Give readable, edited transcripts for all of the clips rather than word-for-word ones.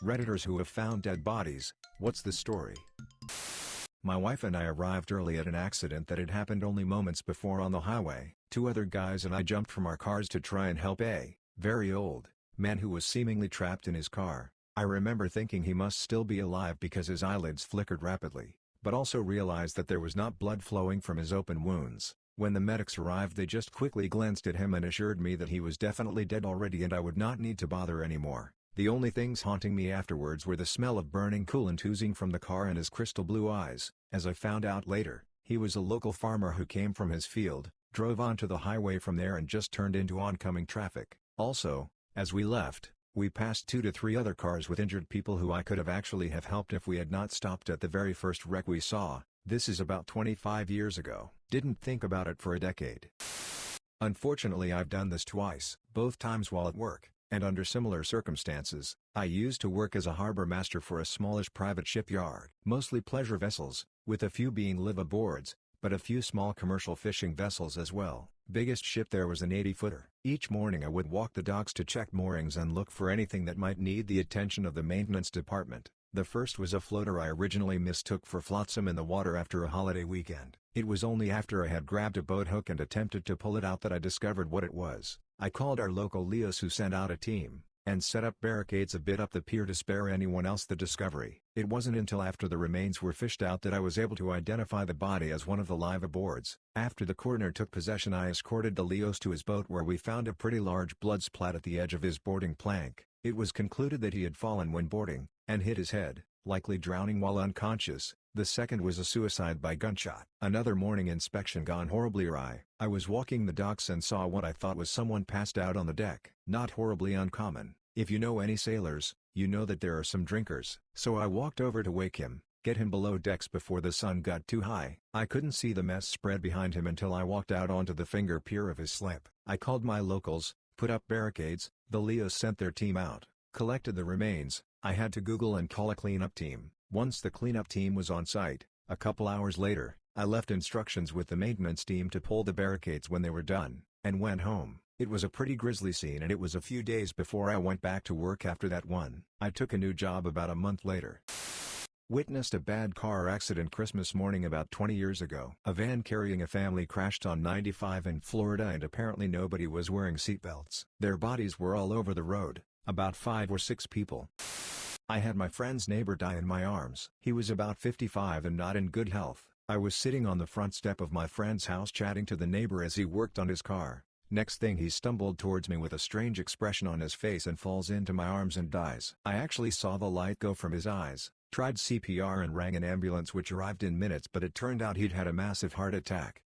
Redditors who have found dead bodies, what's the story? My wife and I arrived early at an accident that had happened only moments before on the highway. Two other guys and I jumped from our cars to try and help a very old man who was seemingly trapped in his car. I remember thinking he must still be alive because his eyelids flickered rapidly, but also realized that there was not blood flowing from his open wounds. When the medics arrived, they just quickly glanced at him and assured me that he was definitely dead already and I would not need to bother anymore. The only things haunting me afterwards were the smell of burning coolant oozing from the car and his crystal blue eyes. As I found out later, he was a local farmer who came from his field, drove onto the highway from there and just turned into oncoming traffic. Also, as we left, we passed 2 to 3 other cars with injured people who I could have actually have helped if we had not stopped at the very first wreck we saw. This is about 25 years ago. Didn't think about it for a decade. Unfortunately, I've done this twice, both times while at work, and under similar circumstances. I used to work as a harbor master for a smallish private shipyard. Mostly pleasure vessels, with a few being live-aboards, but a few small commercial fishing vessels as well. Biggest ship there was an 80-footer. Each morning I would walk the docks to check moorings and look for anything that might need the attention of the maintenance department. The first was a floater I originally mistook for flotsam in the water after a holiday weekend. It was only after I had grabbed a boat hook and attempted to pull it out that I discovered what it was. I called our local Leos, who sent out a team, and set up barricades a bit up the pier to spare anyone else the discovery. It wasn't until after the remains were fished out that I was able to identify the body as one of the live-aboards. After the coroner took possession, I escorted the Leos to his boat where we found a pretty large blood splat at the edge of his boarding plank. It was concluded that he had fallen when boarding, and hit his head, likely drowning while unconscious. The second was a suicide by gunshot. Another morning inspection gone horribly awry. I was walking the docks and saw what I thought was someone passed out on the deck. Not horribly uncommon. If you know any sailors, you know that there are some drinkers. So I walked over to wake him, get him below decks before the sun got too high. I couldn't see the mess spread behind him until I walked out onto the finger pier of his slip. I called my locals, put up barricades. The Leos sent their team out, collected the remains. I had to Google and call a cleanup team. Once the cleanup team was on site, a couple hours later, I left instructions with the maintenance team to pull the barricades when they were done, and went home. It was a pretty grisly scene, and it was a few days before I went back to work after that one. I took a new job about a month later. Witnessed a bad car accident Christmas morning about 20 years ago. A van carrying a family crashed on 95 in Florida and apparently nobody was wearing seatbelts. Their bodies were all over the road, about 5 or 6 people. I had my friend's neighbor die in my arms. He was about 55 and not in good health. I was sitting on the front step of my friend's house chatting to the neighbor as he worked on his car. Next thing, he stumbled towards me with a strange expression on his face and falls into my arms and dies. I actually saw the light go from his eyes, tried CPR and rang an ambulance which arrived in minutes, but it turned out he'd had a massive heart attack.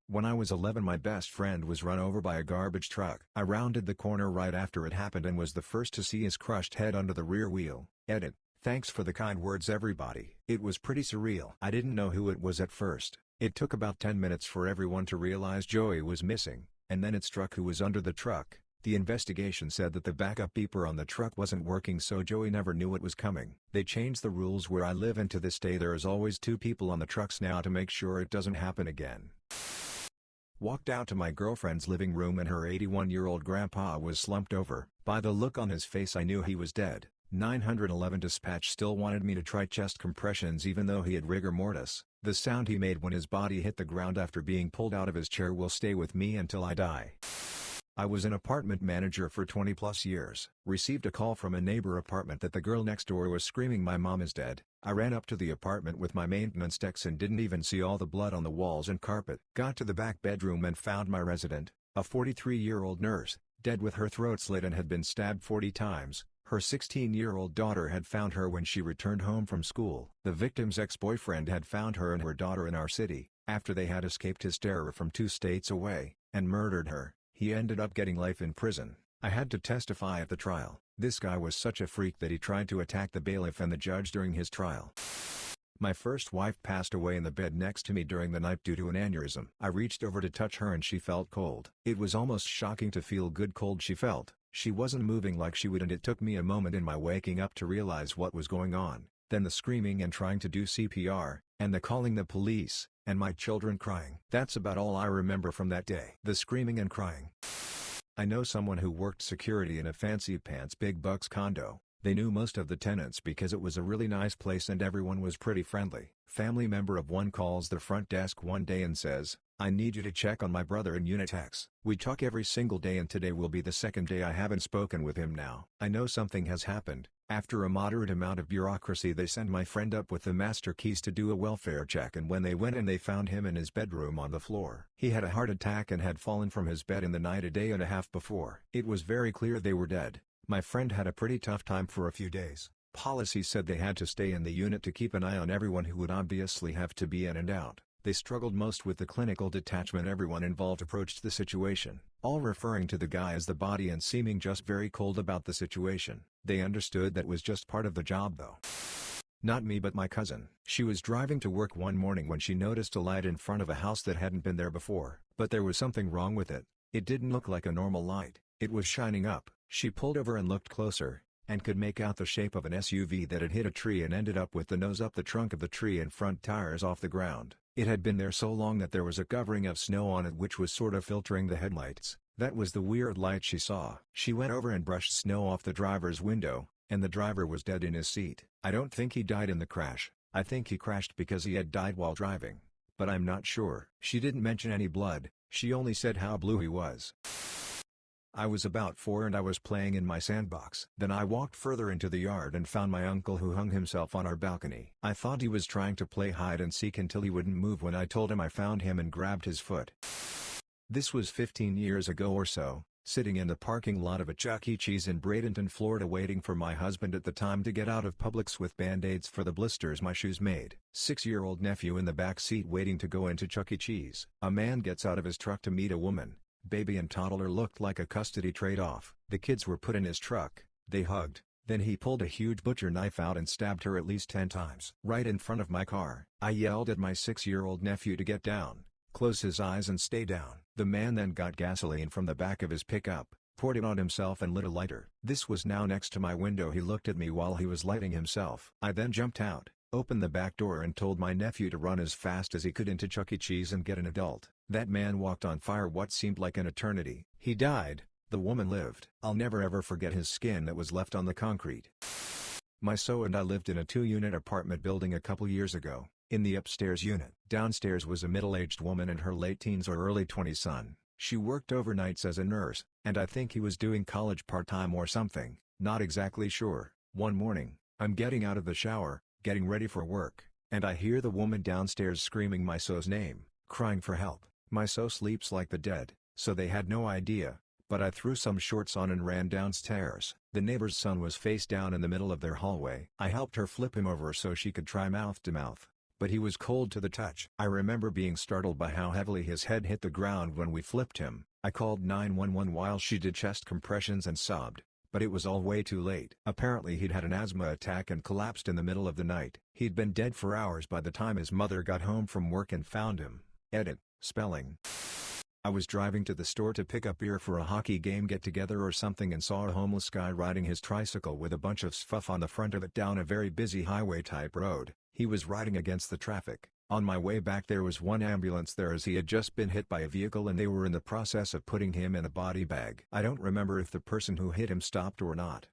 When I was 11, my best friend was run over by a garbage truck. I rounded the corner right after it happened and was the first to see his crushed head under the rear wheel. Edit. Thanks for the kind words, everybody. It was pretty surreal. I didn't know who it was at first. It took about 10 minutes for everyone to realize Joey was missing, and then it struck who was under the truck. The investigation said that the backup beeper on the truck wasn't working, so Joey never knew it was coming. They changed the rules where I live, and to this day there is always 2 people on the trucks now to make sure it doesn't happen again. Walked out to my girlfriend's living room and her 81-year-old grandpa was slumped over. By the look on his face I knew he was dead. 911 dispatch still wanted me to try chest compressions even though he had rigor mortis. The sound he made when his body hit the ground after being pulled out of his chair will stay with me until I die. I was an apartment manager for 20+ years. Received a call from a neighbor apartment that the girl next door was screaming, "My mom is dead." I ran up to the apartment with my maintenance techs and didn't even see all the blood on the walls and carpet. Got to the back bedroom and found my resident, a 43-year-old nurse, dead with her throat slit and had been stabbed 40 times. Her 16-year-old daughter had found her when she returned home from school. The victim's ex-boyfriend had found her and her daughter in our city, after they had escaped his terror from 2 states away, and murdered her. He ended up getting life in prison. I had to testify at the trial. This guy was such a freak that he tried to attack the bailiff and the judge during his trial. My first wife passed away in the bed next to me during the night due to an aneurysm. I reached over to touch her and she felt cold. It was almost shocking to feel good cold she felt. She wasn't moving like she would, and it took me a moment in my waking up to realize what was going on. Then the screaming and trying to do CPR, and the calling the police, and my children crying. That's about all I remember from that day. The screaming and crying. I know someone who worked security in a fancy pants big bucks condo. They knew most of the tenants because it was a really nice place and everyone was pretty friendly. Family member of one calls the front desk one day and says, "I need you to check on my brother in Unit X. We talk every single day and today will be the second day I haven't spoken with him now. I know something has happened." After a moderate amount of bureaucracy they send my friend up with the master keys to do a welfare check, and when they went in they found him in his bedroom on the floor. He had a heart attack and had fallen from his bed in the night a day and a half before. It was very clear they were dead. My friend had a pretty tough time for a few days. Policy said they had to stay in the unit to keep an eye on everyone who would obviously have to be in and out. They struggled most with the clinical detachment. Everyone involved approached the situation, all referring to the guy as the body and seeming just very cold about the situation. They understood that was just part of the job though. Not me but my cousin. She was driving to work one morning when she noticed a light in front of a house that hadn't been there before. But there was something wrong with it. It didn't look like a normal light. It was shining up. She pulled over and looked closer, and could make out the shape of an SUV that had hit a tree and ended up with the nose up the trunk of the tree and front tires off the ground. It had been there so long that there was a covering of snow on it which was sort of filtering the headlights. That was the weird light she saw. She went over and brushed snow off the driver's window, and the driver was dead in his seat. I don't think he died in the crash. I think he crashed because he had died while driving. But I'm not sure. She didn't mention any blood, she only said how blue he was. I was about 4 and I was playing in my sandbox. Then I walked further into the yard and found my uncle who hung himself on our balcony. I thought he was trying to play hide and seek until he wouldn't move when I told him I found him and grabbed his foot. This was 15 years ago or so, sitting in the parking lot of a Chuck E. Cheese in Bradenton, Florida waiting for my husband at the time to get out of Publix with band-aids for the blisters my shoes made. 6-year-old nephew in the back seat waiting to go into Chuck E. Cheese. A man gets out of his truck to meet a woman. Baby and toddler looked like a custody trade-off. The kids were put in his truck, they hugged, then he pulled a huge butcher knife out and stabbed her at least 10 times. Right in front of my car. I yelled at my 6-year-old nephew to get down, close his eyes and stay down. The man then got gasoline from the back of his pickup, poured it on himself and lit a lighter. This was now next to my window. He looked at me while he was lighting himself. I then jumped out, opened the back door and told my nephew to run as fast as he could into Chuck E. Cheese and get an adult. That man walked on fire what seemed like an eternity. He died, the woman lived. I'll never ever forget his skin that was left on the concrete. My so and I lived in a 2-unit apartment building a couple years ago. In the upstairs unit, downstairs was a middle-aged woman and her late teens or early 20s son. She worked overnights as a nurse, and I think he was doing college part-time or something, not exactly sure. One morning, I'm getting out of the shower, getting ready for work, and I hear the woman downstairs screaming my so's name, crying for help. My so sleeps like the dead, so they had no idea, but I threw some shorts on and ran downstairs. The neighbor's son was face down in the middle of their hallway. I helped her flip him over so she could try mouth to mouth, but he was cold to the touch. I remember being startled by how heavily his head hit the ground when we flipped him. I called 911 while she did chest compressions and sobbed, but it was all way too late. Apparently he'd had an asthma attack and collapsed in the middle of the night. He'd been dead for hours by the time his mother got home from work and found him. Edit. Spelling. I was driving to the store to pick up beer for a hockey game get-together or something and saw a homeless guy riding his tricycle with a bunch of stuff on the front of it down a very busy highway-type road. He was riding against the traffic. On my way back there was one ambulance there as he had just been hit by a vehicle and they were in the process of putting him in a body bag. I don't remember if the person who hit him stopped or not.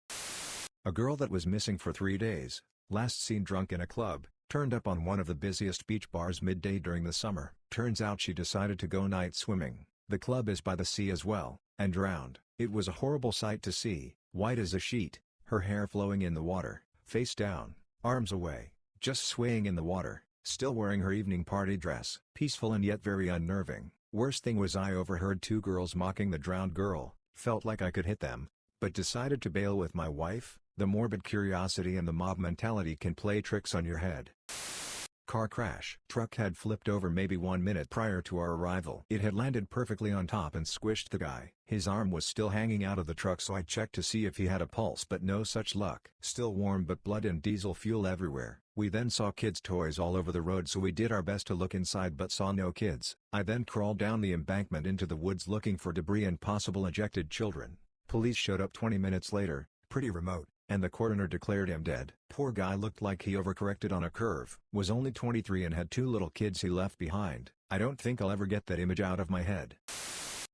A girl that was missing for 3 days, last seen drunk in a club, turned up on one of the busiest beach bars midday during the summer. Turns out she decided to go night swimming. The club is by the sea as well, and drowned. It was a horrible sight to see, white as a sheet, her hair flowing in the water, face down, arms away, just swaying in the water, still wearing her evening party dress. Peaceful and yet very unnerving. Worst thing was I overheard 2 girls mocking the drowned girl, felt like I could hit them, but decided to bail with my wife. The morbid curiosity and the mob mentality can play tricks on your head. Car crash. Truck had flipped over maybe 1 minute prior to our arrival. It had landed perfectly on top and squished the guy. His arm was still hanging out of the truck so I checked to see if he had a pulse but no such luck. Still warm but blood and diesel fuel everywhere. We then saw kids' toys all over the road so we did our best to look inside but saw no kids. I then crawled down the embankment into the woods looking for debris and possible ejected children. Police showed up 20 minutes later, pretty remote, and the coroner declared him dead. Poor guy looked like he overcorrected on a curve. Was only 23 and had 2 little kids he left behind. I don't think I'll ever get that image out of my head.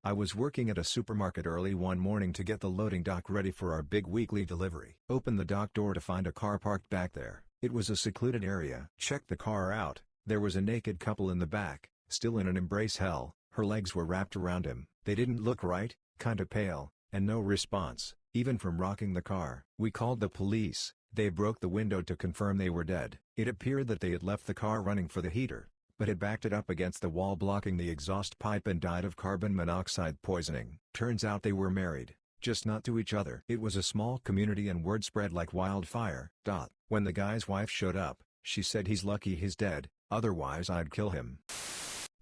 I was working at a supermarket early one morning to get the loading dock ready for our big weekly delivery. Opened the dock door to find a car parked back there. It was a secluded area. Checked the car out. There was a naked couple in the back, still in an embrace. Hell, her legs were wrapped around him. They didn't look right, kinda pale, and no response, even from rocking the car. We called the police. They broke the window to confirm they were dead. It appeared that they had left the car running for the heater, but had backed it up against the wall blocking the exhaust pipe and died of carbon monoxide poisoning. Turns out they were married, just not to each other. It was a small community and word spread like wildfire. When the guy's wife showed up, she said he's lucky he's dead, otherwise I'd kill him.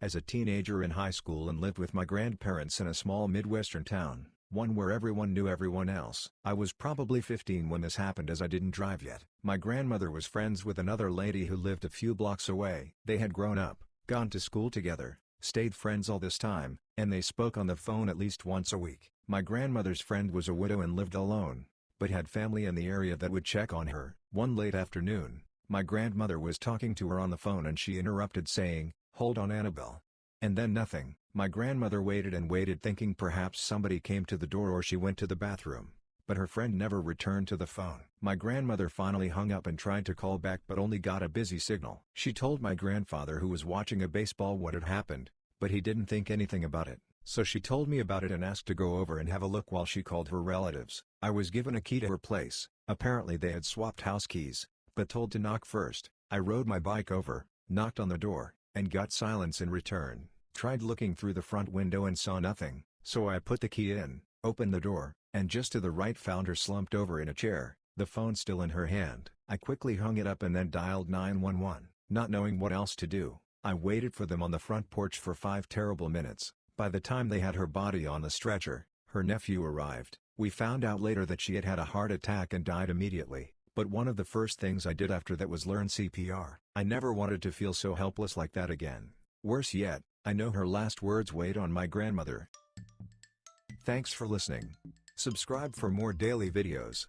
As a teenager in high school and lived with my grandparents in a small Midwestern town, one where everyone knew everyone else. I was probably 15 when this happened as I didn't drive yet. My grandmother was friends with another lady who lived a few blocks away. They had grown up, gone to school together, stayed friends all this time, and they spoke on the phone at least once a week. My grandmother's friend was a widow and lived alone, but had family in the area that would check on her. One late afternoon, my grandmother was talking to her on the phone and she interrupted saying, "Hold on, Annabelle." And then nothing. My grandmother waited and waited thinking perhaps somebody came to the door or she went to the bathroom, but her friend never returned to the phone. My grandmother finally hung up and tried to call back but only got a busy signal. She told my grandfather, who was watching a baseball, what had happened, but he didn't think anything about it. So she told me about it and asked to go over and have a look while she called her relatives. I was given a key to her place. Apparently they had swapped house keys, but told to knock first. I rode my bike over, knocked on the door, and got silence in return. Tried looking through the front window and saw nothing, so I put the key in, opened the door, and just to the right found her slumped over in a chair, the phone still in her hand. I quickly hung it up and then dialed 911. Not knowing what else to do, I waited for them on the front porch for 5 terrible minutes. By the time they had her body on the stretcher, her nephew arrived. We found out later that she had had a heart attack and died immediately, but one of the first things I did after that was learn CPR. I never wanted to feel so helpless like that again. Worse yet, I know her last words weighed on my grandmother. Thanks for listening. Subscribe for more daily videos.